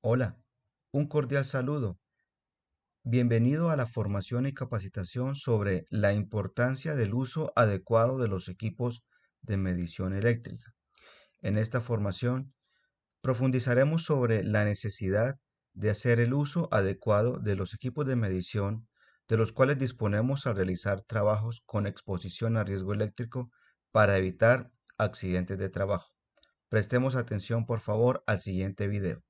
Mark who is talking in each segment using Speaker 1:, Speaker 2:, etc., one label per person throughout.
Speaker 1: Hola, un cordial saludo. Bienvenido a la formación y capacitación sobre la importancia del uso adecuado de los equipos de medición eléctrica. En esta formación profundizaremos sobre la necesidad de hacer el uso adecuado de los equipos de medición de los cuales disponemos al realizar trabajos con exposición a riesgo eléctrico para evitar accidentes de trabajo. Prestemos atención, por favor, al siguiente video.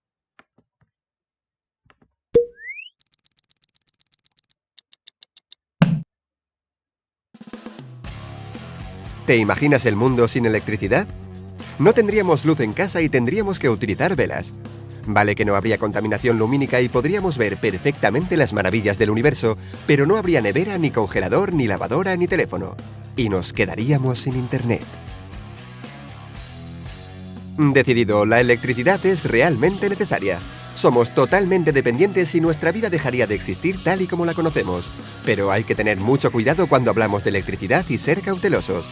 Speaker 2: ¿Te imaginas el mundo sin electricidad? No tendríamos luz en casa y tendríamos que utilizar velas. Vale que no habría contaminación lumínica y podríamos ver perfectamente las maravillas del universo, pero no habría nevera, ni congelador, ni lavadora, ni teléfono. Y nos quedaríamos sin internet. Decidido, la electricidad es realmente necesaria. Somos totalmente dependientes y nuestra vida dejaría de existir tal y como la conocemos. Pero hay que tener mucho cuidado cuando hablamos de electricidad y ser cautelosos.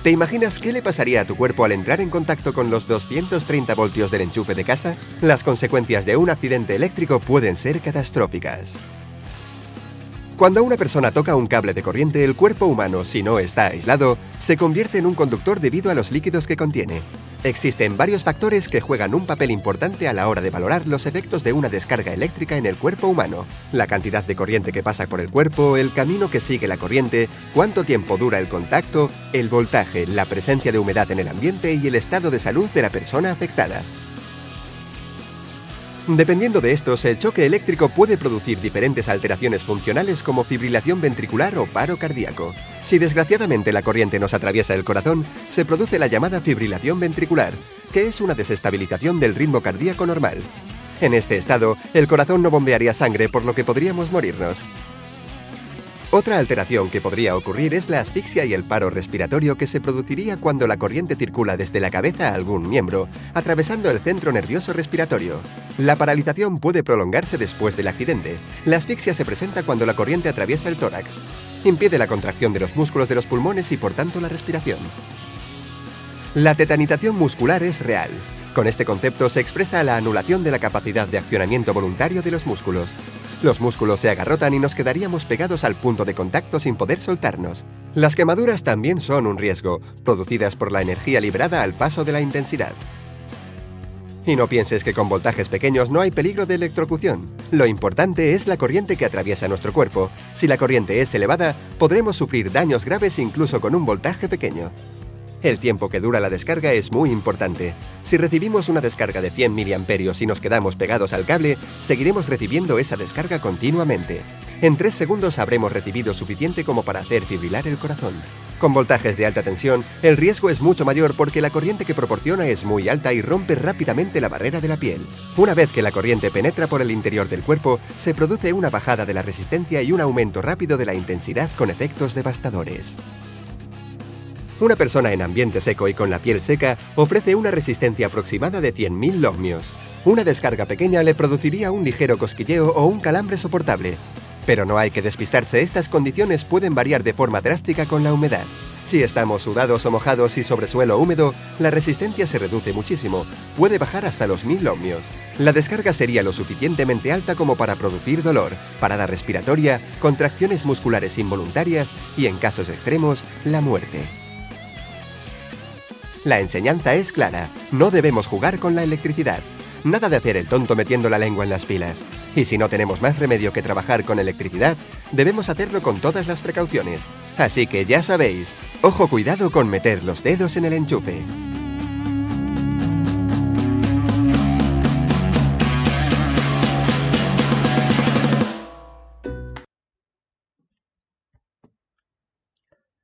Speaker 2: ¿Te imaginas qué le pasaría a tu cuerpo al entrar en contacto con los 230 voltios del enchufe de casa? Las consecuencias de un accidente eléctrico pueden ser catastróficas. Cuando una persona toca un cable de corriente, el cuerpo humano, si no está aislado, se convierte en un conductor debido a los líquidos que contiene. Existen varios factores que juegan un papel importante a la hora de valorar los efectos de una descarga eléctrica en el cuerpo humano. La cantidad de corriente que pasa por el cuerpo, el camino que sigue la corriente, cuánto tiempo dura el contacto, el voltaje, la presencia de humedad en el ambiente y el estado de salud de la persona afectada. Dependiendo de estos, el choque eléctrico puede producir diferentes alteraciones funcionales como fibrilación ventricular o paro cardíaco. Si desgraciadamente la corriente nos atraviesa el corazón, se produce la llamada fibrilación ventricular, que es una desestabilización del ritmo cardíaco normal. En este estado, el corazón no bombearía sangre, por lo que podríamos morirnos. Otra alteración que podría ocurrir es la asfixia y el paro respiratorio que se produciría cuando la corriente circula desde la cabeza a algún miembro, atravesando el centro nervioso respiratorio. La paralización puede prolongarse después del accidente. La asfixia se presenta cuando la corriente atraviesa el tórax. Impide la contracción de los músculos de los pulmones y por tanto la respiración. La tetanización muscular es real. Con este concepto se expresa la anulación de la capacidad de accionamiento voluntario de los músculos. Los músculos se agarrotan y nos quedaríamos pegados al punto de contacto sin poder soltarnos. Las quemaduras también son un riesgo, producidas por la energía liberada al paso de la intensidad. Y no pienses que con voltajes pequeños no hay peligro de electrocución. Lo importante es la corriente que atraviesa nuestro cuerpo. Si la corriente es elevada, podremos sufrir daños graves incluso con un voltaje pequeño. El tiempo que dura la descarga es muy importante. Si recibimos una descarga de 100 mA y nos quedamos pegados al cable, seguiremos recibiendo esa descarga continuamente. En 3 segundos habremos recibido suficiente como para hacer fibrilar el corazón. Con voltajes de alta tensión, el riesgo es mucho mayor porque la corriente que proporciona es muy alta y rompe rápidamente la barrera de la piel. Una vez que la corriente penetra por el interior del cuerpo, se produce una bajada de la resistencia y un aumento rápido de la intensidad con efectos devastadores. Una persona en ambiente seco y con la piel seca ofrece una resistencia aproximada de 100.000 ohmios. Una descarga pequeña le produciría un ligero cosquilleo o un calambre soportable. Pero no hay que despistarse, estas condiciones pueden variar de forma drástica con la humedad. Si estamos sudados o mojados y sobre suelo húmedo, la resistencia se reduce muchísimo, puede bajar hasta los 1000 ohmios. La descarga sería lo suficientemente alta como para producir dolor, parada respiratoria, contracciones musculares involuntarias y, en casos extremos, la muerte. La enseñanza es clara, no debemos jugar con la electricidad. Nada de hacer el tonto metiendo la lengua en las pilas. Y si no tenemos más remedio que trabajar con electricidad, debemos hacerlo con todas las precauciones. Así que ya sabéis, ojo cuidado con meter los dedos en el enchufe.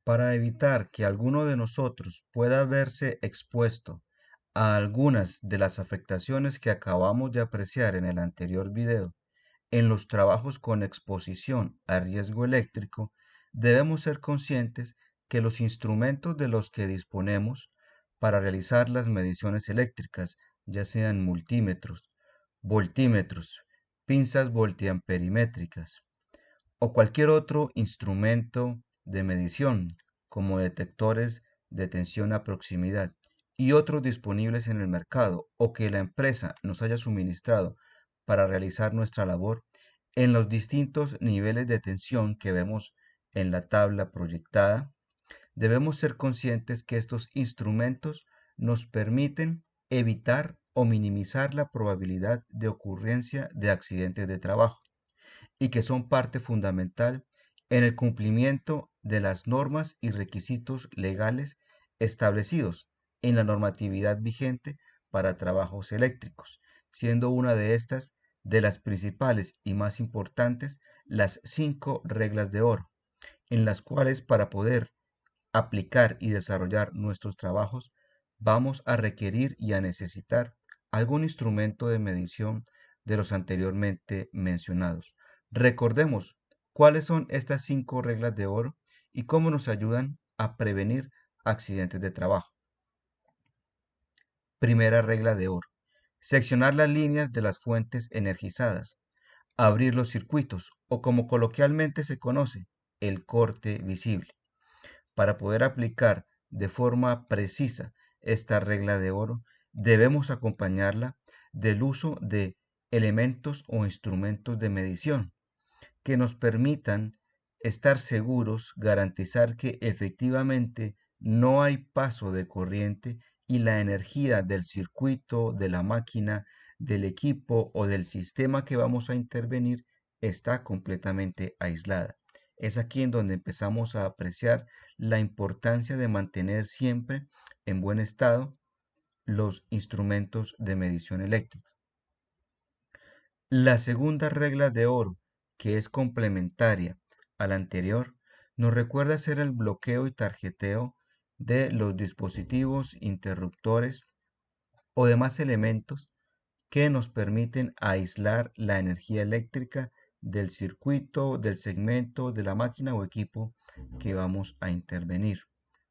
Speaker 1: Para evitar que alguno de nosotros pueda verse expuesto a algunas de las afectaciones que acabamos de apreciar en el anterior video, en los trabajos con exposición a riesgo eléctrico, debemos ser conscientes que los instrumentos de los que disponemos para realizar las mediciones eléctricas, ya sean multímetros, voltímetros, pinzas voltiamperimétricas, o cualquier otro instrumento de medición, como detectores de tensión a proximidad y otros disponibles en el mercado o que la empresa nos haya suministrado para realizar nuestra labor en los distintos niveles de tensión que vemos en la tabla proyectada. Debemos ser conscientes que estos instrumentos nos permiten evitar o minimizar la probabilidad de ocurrencia de accidentes de trabajo y que son parte fundamental en el cumplimiento de las normas y requisitos legales establecidos en la normatividad vigente para trabajos eléctricos, siendo una de estas de las principales y más importantes las 5 reglas de oro, en las cuales para poder aplicar y desarrollar nuestros trabajos, vamos a requerir y a necesitar algún instrumento de medición de los anteriormente mencionados. Recordemos cuáles son estas 5 reglas de oro y cómo nos ayudan a prevenir accidentes de trabajo. Primera regla de oro. Seccionar las líneas de las fuentes energizadas. Abrir los circuitos o como coloquialmente se conoce, el corte visible. Para poder aplicar de forma precisa esta regla de oro, debemos acompañarla del uso de elementos o instrumentos de medición que nos permitan estar seguros, garantizar que efectivamente no hay paso de corriente y la energía del circuito, de la máquina, del equipo o del sistema que vamos a intervenir está completamente aislada. Es aquí en donde empezamos a apreciar la importancia de mantener siempre en buen estado los instrumentos de medición eléctrica. La segunda regla de oro, que es complementaria a la anterior, nos recuerda hacer el bloqueo y tarjeteo de los dispositivos, interruptores o demás elementos que nos permiten aislar la energía eléctrica del circuito, del segmento, de la máquina o equipo que vamos a intervenir.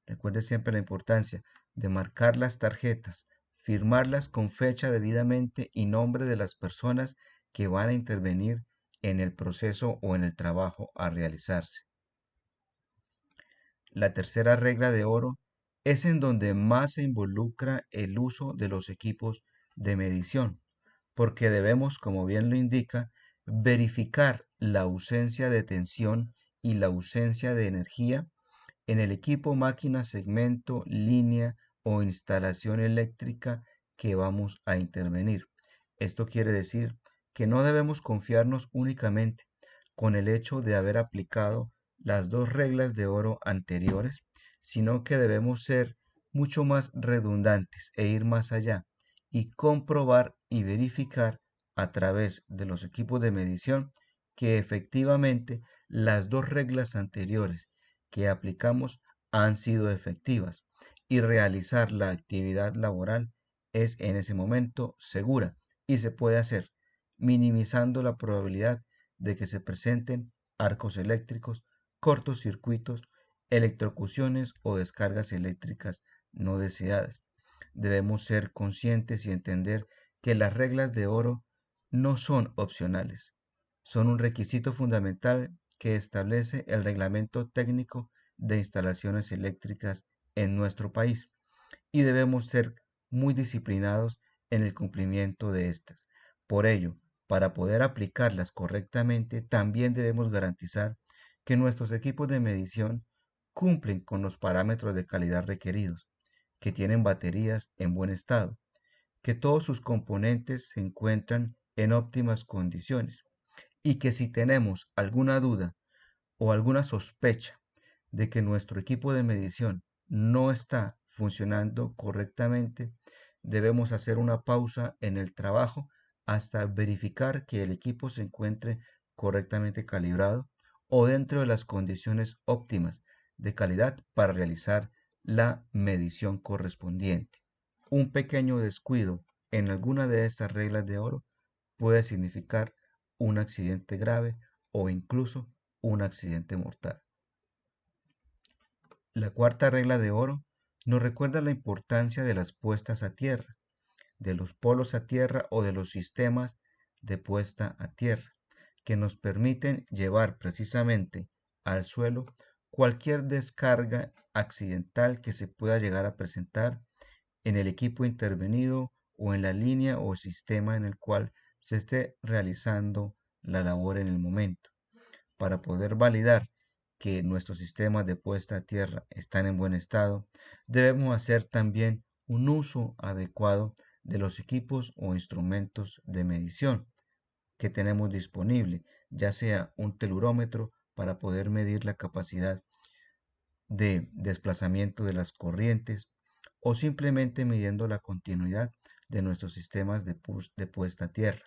Speaker 1: Recuerde siempre la importancia de marcar las tarjetas, firmarlas con fecha debidamente y nombre de las personas que van a intervenir en el proceso o en el trabajo a realizarse. La tercera regla de oro es en donde más se involucra el uso de los equipos de medición, porque debemos, como bien lo indica, verificar la ausencia de tensión y la ausencia de energía en el equipo, máquina, segmento, línea o instalación eléctrica que vamos a intervenir. Esto quiere decir que no debemos confiarnos únicamente con el hecho de haber aplicado las 2 reglas de oro anteriores, sino que debemos ser mucho más redundantes e ir más allá y comprobar y verificar a través de los equipos de medición que efectivamente las 2 reglas anteriores que aplicamos han sido efectivas y realizar la actividad laboral es en ese momento segura y se puede hacer minimizando la probabilidad de que se presenten arcos eléctricos, cortocircuitos, electrocuciones o descargas eléctricas no deseadas. Debemos ser conscientes y entender que las reglas de oro no son opcionales, son un requisito fundamental que establece el Reglamento Técnico de Instalaciones Eléctricas en nuestro país y debemos ser muy disciplinados en el cumplimiento de estas. Por ello, para poder aplicarlas correctamente, también debemos garantizar que nuestros equipos de medición cumplen con los parámetros de calidad requeridos, que tienen baterías en buen estado, que todos sus componentes se encuentran en óptimas condiciones y que si tenemos alguna duda o alguna sospecha de que nuestro equipo de medición no está funcionando correctamente, debemos hacer una pausa en el trabajo hasta verificar que el equipo se encuentre correctamente calibrado o dentro de las condiciones óptimas de calidad para realizar la medición correspondiente. Un pequeño descuido en alguna de estas reglas de oro puede significar un accidente grave o incluso un accidente mortal. La cuarta regla de oro nos recuerda la importancia de las puestas a tierra, de los polos a tierra o de los sistemas de puesta a tierra, que nos permiten llevar precisamente al suelo cualquier descarga accidental que se pueda llegar a presentar en el equipo intervenido o en la línea o sistema en el cual se esté realizando la labor en el momento. Para poder validar que nuestros sistemas de puesta a tierra están en buen estado, debemos hacer también un uso adecuado de los equipos o instrumentos de medición que tenemos disponible, ya sea un telurómetro para poder medir la capacidad de desplazamiento de las corrientes o simplemente midiendo la continuidad de nuestros sistemas de puesta a tierra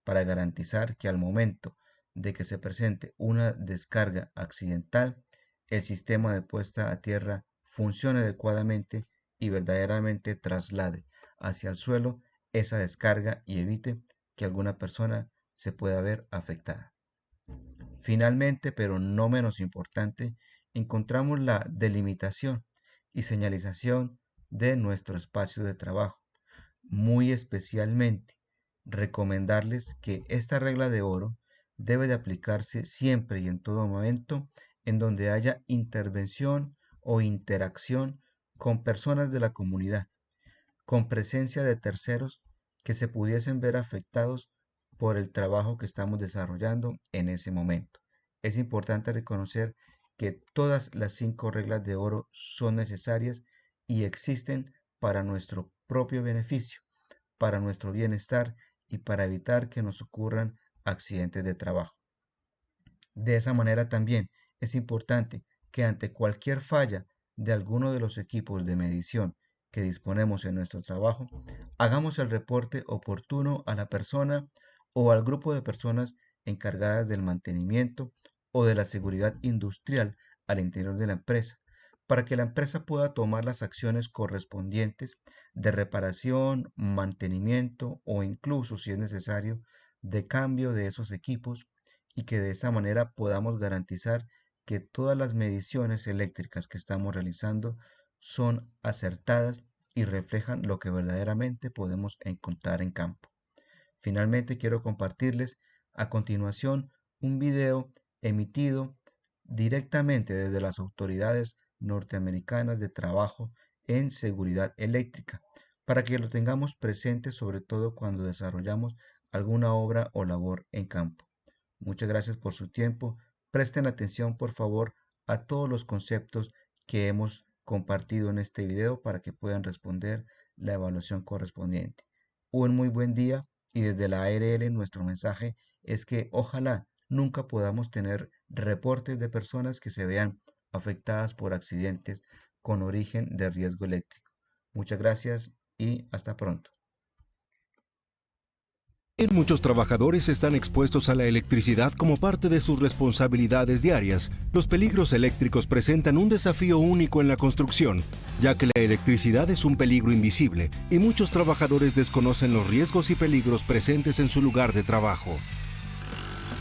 Speaker 1: para garantizar que al momento de que se presente una descarga accidental, el sistema de puesta a tierra funcione adecuadamente y verdaderamente traslade hacia el suelo esa descarga y evite que alguna persona se pueda ver afectada. Finalmente, pero no menos importante, encontramos la delimitación y señalización de nuestro espacio de trabajo. Muy especialmente, recomendarles que esta regla de oro debe de aplicarse siempre y en todo momento en donde haya intervención o interacción con personas de la comunidad, con presencia de terceros que se pudiesen ver afectados por el trabajo que estamos desarrollando en ese momento. Es importante reconocer que todas las 5 reglas de oro son necesarias y existen para nuestro propio beneficio, para nuestro bienestar y para evitar que nos ocurran accidentes de trabajo. De esa manera también es importante que ante cualquier falla de alguno de los equipos de medición que disponemos en nuestro trabajo, hagamos el reporte oportuno a la persona o al grupo de personas encargadas del mantenimiento o de la seguridad industrial al interior de la empresa, para que la empresa pueda tomar las acciones correspondientes de reparación, mantenimiento o incluso, si es necesario, de cambio de esos equipos y que de esa manera podamos garantizar que todas las mediciones eléctricas que estamos realizando son acertadas y reflejan lo que verdaderamente podemos encontrar en campo. Finalmente quiero compartirles a continuación un video emitido directamente desde las autoridades norteamericanas de trabajo en seguridad eléctrica, para que lo tengamos presente sobre todo cuando desarrollamos alguna obra o labor en campo. Muchas gracias por su tiempo. Presten atención por favor a todos los conceptos que hemos compartido en este video para que puedan responder la evaluación correspondiente. Un muy buen día y desde la ARL nuestro mensaje es que ojalá nunca podamos tener reportes de personas que se vean afectadas por accidentes con origen de riesgo eléctrico. Muchas gracias y hasta pronto.
Speaker 3: Muchos trabajadores están expuestos a la electricidad como parte de sus responsabilidades diarias. Los peligros eléctricos presentan un desafío único en la construcción, ya que la electricidad es un peligro invisible y muchos trabajadores desconocen los riesgos y peligros presentes en su lugar de trabajo.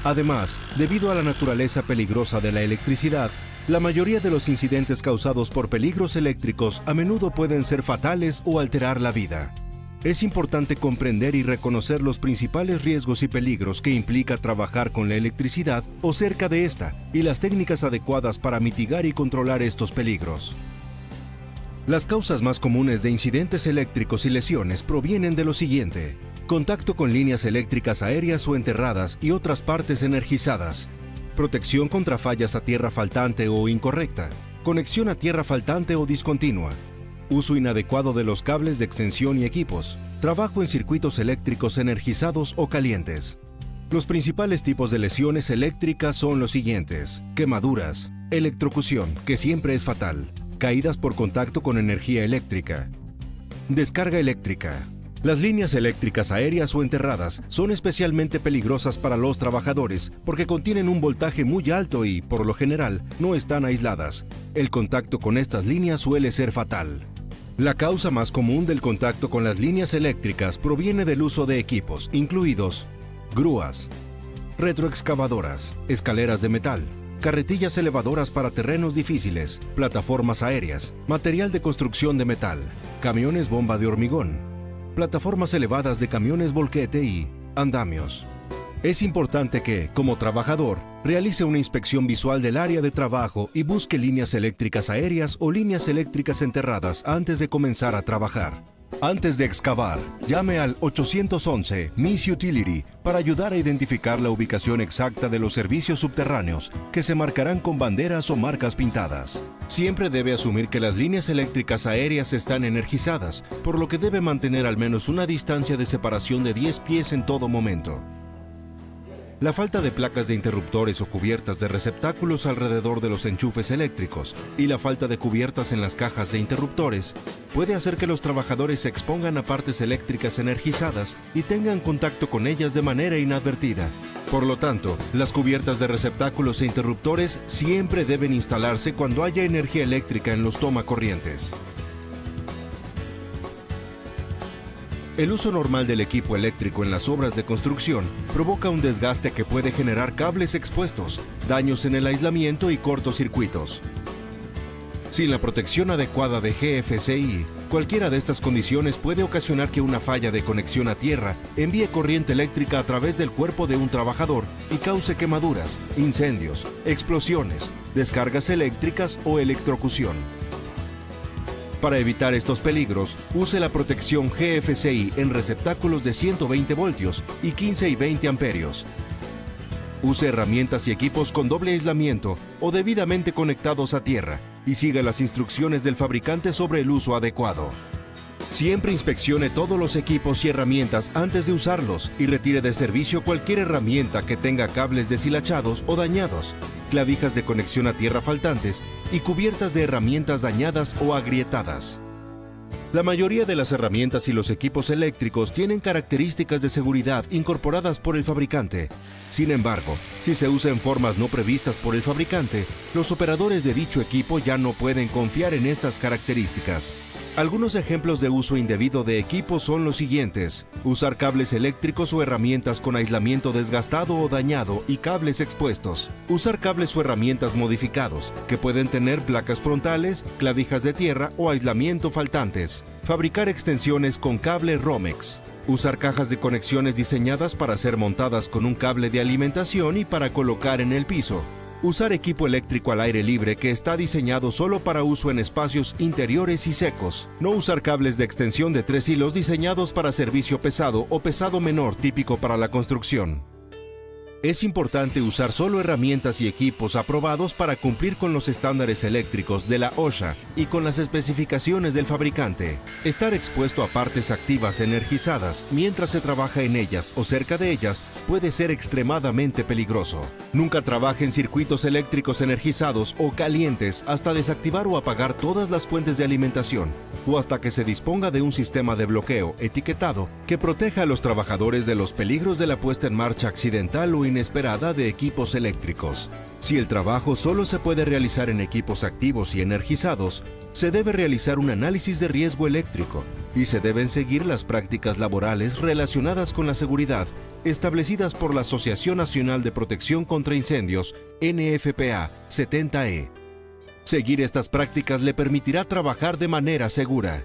Speaker 3: Además, debido a la naturaleza peligrosa de la electricidad, la mayoría de los incidentes causados por peligros eléctricos a menudo pueden ser fatales o alterar la vida. Es importante comprender y reconocer los principales riesgos y peligros que implica trabajar con la electricidad o cerca de esta y las técnicas adecuadas para mitigar y controlar estos peligros. Las causas más comunes de incidentes eléctricos y lesiones provienen de lo siguiente: contacto con líneas eléctricas aéreas o enterradas y otras partes energizadas, protección contra fallas a tierra faltante o incorrecta, conexión a tierra faltante o discontinua, uso inadecuado de los cables de extensión y equipos, trabajo en circuitos eléctricos energizados o calientes. Los principales tipos de lesiones eléctricas son los siguientes: quemaduras, electrocución, que siempre es fatal, caídas por contacto con energía eléctrica, descarga eléctrica. Las líneas eléctricas aéreas o enterradas son especialmente peligrosas para los trabajadores porque contienen un voltaje muy alto y, por lo general, no están aisladas. El contacto con estas líneas suele ser fatal. La causa más común del contacto con las líneas eléctricas proviene del uso de equipos, incluidos grúas, retroexcavadoras, escaleras de metal, carretillas elevadoras para terrenos difíciles, plataformas aéreas, material de construcción de metal, camiones bomba de hormigón, plataformas elevadas de camiones volquete y andamios. Es importante que, como trabajador, realice una inspección visual del área de trabajo y busque líneas eléctricas aéreas o líneas eléctricas enterradas antes de comenzar a trabajar. Antes de excavar, llame al 811 Miss Utility para ayudar a identificar la ubicación exacta de los servicios subterráneos que se marcarán con banderas o marcas pintadas. Siempre debe asumir que las líneas eléctricas aéreas están energizadas, por lo que debe mantener al menos una distancia de separación de 10 pies en todo momento. La falta de placas de interruptores o cubiertas de receptáculos alrededor de los enchufes eléctricos y la falta de cubiertas en las cajas de interruptores puede hacer que los trabajadores se expongan a partes eléctricas energizadas y tengan contacto con ellas de manera inadvertida. Por lo tanto, las cubiertas de receptáculos e interruptores siempre deben instalarse cuando haya energía eléctrica en los tomacorrientes. El uso normal del equipo eléctrico en las obras de construcción provoca un desgaste que puede generar cables expuestos, daños en el aislamiento y cortocircuitos. Sin la protección adecuada de GFCI, cualquiera de estas condiciones puede ocasionar que una falla de conexión a tierra envíe corriente eléctrica a través del cuerpo de un trabajador y cause quemaduras, incendios, explosiones, descargas eléctricas o electrocución. Para evitar estos peligros, use la protección GFCI en receptáculos de 120 voltios y 15 y 20 amperios. Use herramientas y equipos con doble aislamiento o debidamente conectados a tierra y siga las instrucciones del fabricante sobre el uso adecuado. Siempre inspeccione todos los equipos y herramientas antes de usarlos y retire de servicio cualquier herramienta que tenga cables deshilachados o dañados, clavijas de conexión a tierra faltantes y cubiertas de herramientas dañadas o agrietadas. La mayoría de las herramientas y los equipos eléctricos tienen características de seguridad incorporadas por el fabricante. Sin embargo, si se usa en formas no previstas por el fabricante, los operadores de dicho equipo ya no pueden confiar en estas características. Algunos ejemplos de uso indebido de equipos son los siguientes: usar cables eléctricos o herramientas con aislamiento desgastado o dañado y cables expuestos. Usar cables o herramientas modificados, que pueden tener placas frontales, clavijas de tierra o aislamiento faltantes. Fabricar extensiones con cable Romex. Usar cajas de conexiones diseñadas para ser montadas con un cable de alimentación y para colocar en el piso. Usar equipo eléctrico al aire libre que está diseñado solo para uso en espacios interiores y secos. No usar cables de extensión de 3 hilos diseñados para servicio pesado o pesado menor típico para la construcción. Es importante usar solo herramientas y equipos aprobados para cumplir con los estándares eléctricos de la OSHA y con las especificaciones del fabricante. Estar expuesto a partes activas energizadas mientras se trabaja en ellas o cerca de ellas puede ser extremadamente peligroso. Nunca trabaje en circuitos eléctricos energizados o calientes hasta desactivar o apagar todas las fuentes de alimentación o hasta que se disponga de un sistema de bloqueo etiquetado que proteja a los trabajadores de los peligros de la puesta en marcha accidental o inesperada de equipos eléctricos. Si el trabajo solo se puede realizar en equipos activos y energizados, se debe realizar un análisis de riesgo eléctrico y se deben seguir las prácticas laborales relacionadas con la seguridad establecidas por la Asociación Nacional de Protección contra Incendios, NFPA 70E. Seguir estas prácticas le permitirá trabajar de manera segura.